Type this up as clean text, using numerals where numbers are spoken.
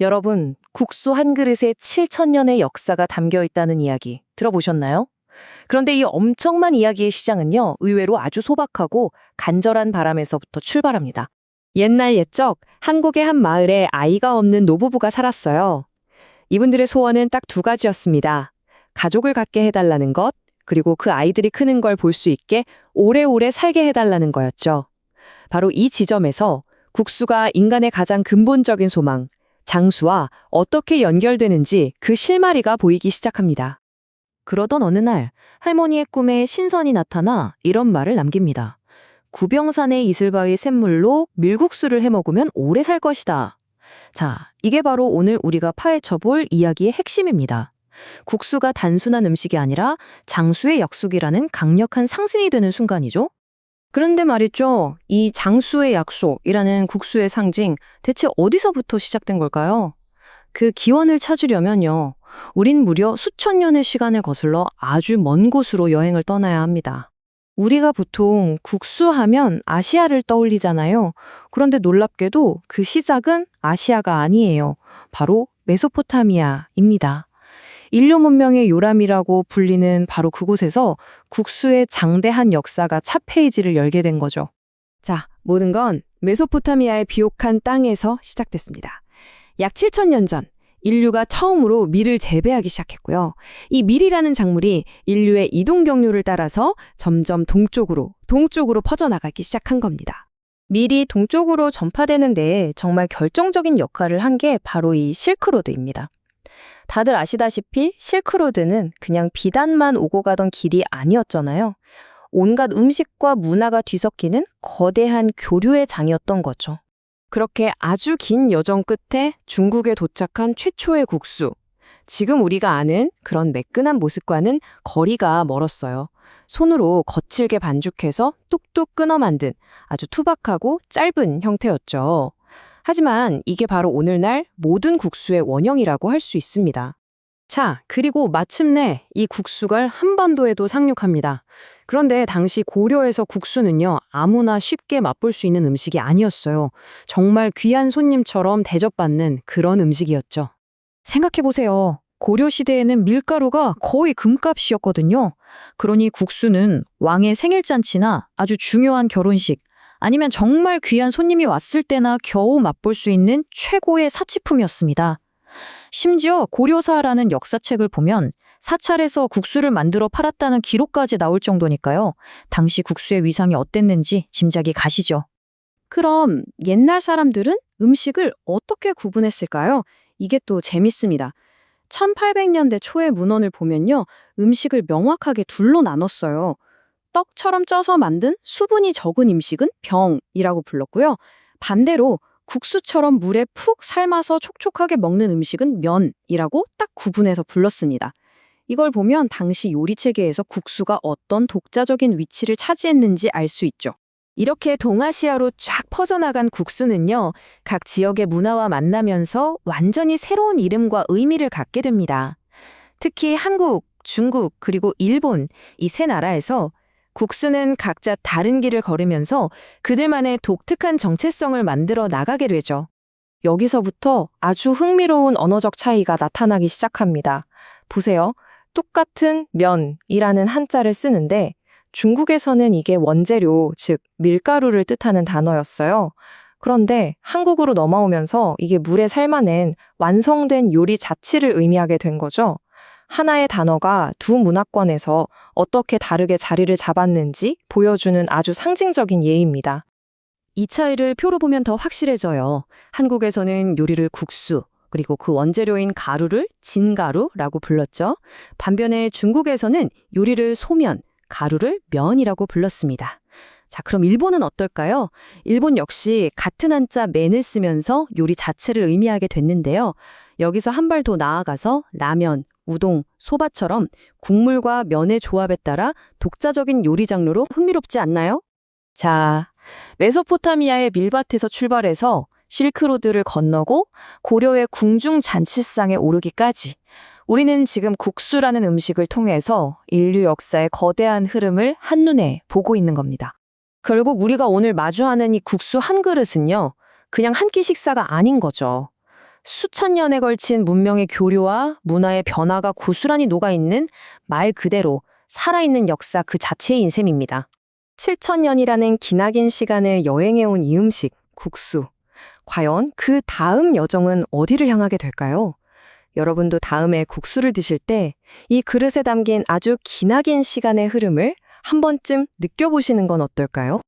여러분, 국수 한 그릇에 7,000년의 역사가 담겨 있다는 이야기 들어보셨나요? 그런데 이 엄청난 이야기의 시장은요, 의외로 아주 소박하고 간절한 바람에서부터 출발합니다. 옛날 옛적 한국의 한 마을에 아이가 없는 노부부가 살았어요. 이분들의 소원은 딱 두 가지였습니다. 가족을 갖게 해달라는 것, 그리고 그 아이들이 크는 걸 볼 수 있게 오래오래 살게 해달라는 거였죠. 바로 이 지점에서 국수가 인간의 가장 근본적인 소망, 장수와 어떻게 연결되는지 그 실마리가 보이기 시작합니다. 그러던 어느 날, 할머니의 꿈에 신선이 나타나 이런 말을 남깁니다. 구병산의 이슬바위 샘물로 밀국수를 해먹으면 오래 살 것이다. 자, 이게 바로 오늘 우리가 파헤쳐볼 이야기의 핵심입니다. 국수가 단순한 음식이 아니라 장수의 약속이라는 강력한 상징이 되는 순간이죠. 그런데 말이죠, 이 장수의 약속이라는 국수의 상징, 대체 어디서부터 시작된 걸까요? 그 기원을 찾으려면요, 우린 무려 수천 년의 시간을 거슬러 아주 먼 곳으로 여행을 떠나야 합니다. 우리가 보통 국수하면 아시아를 떠올리잖아요. 그런데 놀랍게도 그 시작은 아시아가 아니에요. 바로 메소포타미아입니다. 인류 문명의 요람이라고 불리는 바로 그곳에서 국수의 장대한 역사가 첫 페이지를 열게 된 거죠. 자, 모든 건 메소포타미아의 비옥한 땅에서 시작됐습니다. 약 7,000년 전 인류가 처음으로 밀을 재배하기 시작했고요. 이 밀이라는 작물이 인류의 이동 경로를 따라서 점점 동쪽으로 퍼져나가기 시작한 겁니다. 밀이 동쪽으로 전파되는 데 정말 결정적인 역할을 한 게 바로 이 실크로드입니다. 다들 아시다시피 실크로드는 그냥 비단만 오고 가던 길이 아니었잖아요. 온갖 음식과 문화가 뒤섞이는 거대한 교류의 장이었던 거죠. 그렇게 아주 긴 여정 끝에 중국에 도착한 최초의 국수. 지금 우리가 아는 그런 매끈한 모습과는 거리가 멀었어요. 손으로 거칠게 반죽해서 뚝뚝 끊어 만든 아주 투박하고 짧은 형태였죠. 하지만 이게 바로 오늘날 모든 국수의 원형이라고 할 수 있습니다. 자, 그리고 마침내 이 국수가 한반도에도 상륙합니다. 그런데 당시 고려에서 국수는요, 아무나 쉽게 맛볼 수 있는 음식이 아니었어요. 정말 귀한 손님처럼 대접받는 그런 음식이었죠. 생각해보세요. 고려 시대에는 밀가루가 거의 금값이었거든요. 그러니 국수는 왕의 생일잔치나 아주 중요한 결혼식, 아니면 정말 귀한 손님이 왔을 때나 겨우 맛볼 수 있는 최고의 사치품이었습니다. 심지어 고려사라는 역사책을 보면 사찰에서 국수를 만들어 팔았다는 기록까지 나올 정도니까요. 당시 국수의 위상이 어땠는지 짐작이 가시죠. 그럼 옛날 사람들은 음식을 어떻게 구분했을까요? 이게 또 재밌습니다. 1800년대 초의 문헌을 보면요, 음식을 명확하게 둘로 나눴어요. 떡처럼 쪄서 만든 수분이 적은 음식은 병이라고 불렀고요. 반대로 국수처럼 물에 푹 삶아서 촉촉하게 먹는 음식은 면이라고 딱 구분해서 불렀습니다. 이걸 보면 당시 요리 체계에서 국수가 어떤 독자적인 위치를 차지했는지 알 수 있죠. 이렇게 동아시아로 쫙 퍼져나간 국수는요, 각 지역의 문화와 만나면서 완전히 새로운 이름과 의미를 갖게 됩니다. 특히 한국, 중국, 그리고 일본 이 세 나라에서 국수는 각자 다른 길을 걸으면서 그들만의 독특한 정체성을 만들어 나가게 되죠. 여기서부터 아주 흥미로운 언어적 차이가 나타나기 시작합니다. 보세요. 똑같은 면이라는 한자를 쓰는데 중국에서는 이게 원재료, 즉 밀가루를 뜻하는 단어였어요. 그런데 한국으로 넘어오면서 이게 물에 삶아낸 완성된 요리 자체를 의미하게 된 거죠. 하나의 단어가 두 문화권에서 어떻게 다르게 자리를 잡았는지 보여주는 아주 상징적인 예입니다. 이 차이를 표로 보면 더 확실해져요. 한국에서는 요리를 국수, 그리고 그 원재료인 가루를 진가루라고 불렀죠. 반면에 중국에서는 요리를 소면, 가루를 면이라고 불렀습니다. 자, 그럼 일본은 어떨까요? 일본 역시 같은 한자 맨을 쓰면서 요리 자체를 의미하게 됐는데요. 여기서 한 발 더 나아가서 라면, 우동, 소바처럼 국물과 면의 조합에 따라 독자적인 요리 장르로 흥미롭지 않나요? 자, 메소포타미아의 밀밭에서 출발해서 실크로드를 건너고 고려의 궁중 잔치상에 오르기까지 우리는 지금 국수라는 음식을 통해서 인류 역사의 거대한 흐름을 한눈에 보고 있는 겁니다. 결국 우리가 오늘 마주하는 이 국수 한 그릇은요, 그냥 한 끼 식사가 아닌 거죠. 수천 년에 걸친 문명의 교류와 문화의 변화가 고스란히 녹아있는 말 그대로 살아있는 역사 그 자체인 셈입니다. 7,000년이라는 기나긴 시간을 여행해온 이 음식, 국수. 과연 그 다음 여정은 어디를 향하게 될까요? 여러분도 다음에 국수를 드실 때 이 그릇에 담긴 아주 기나긴 시간의 흐름을 한 번쯤 느껴보시는 건 어떨까요?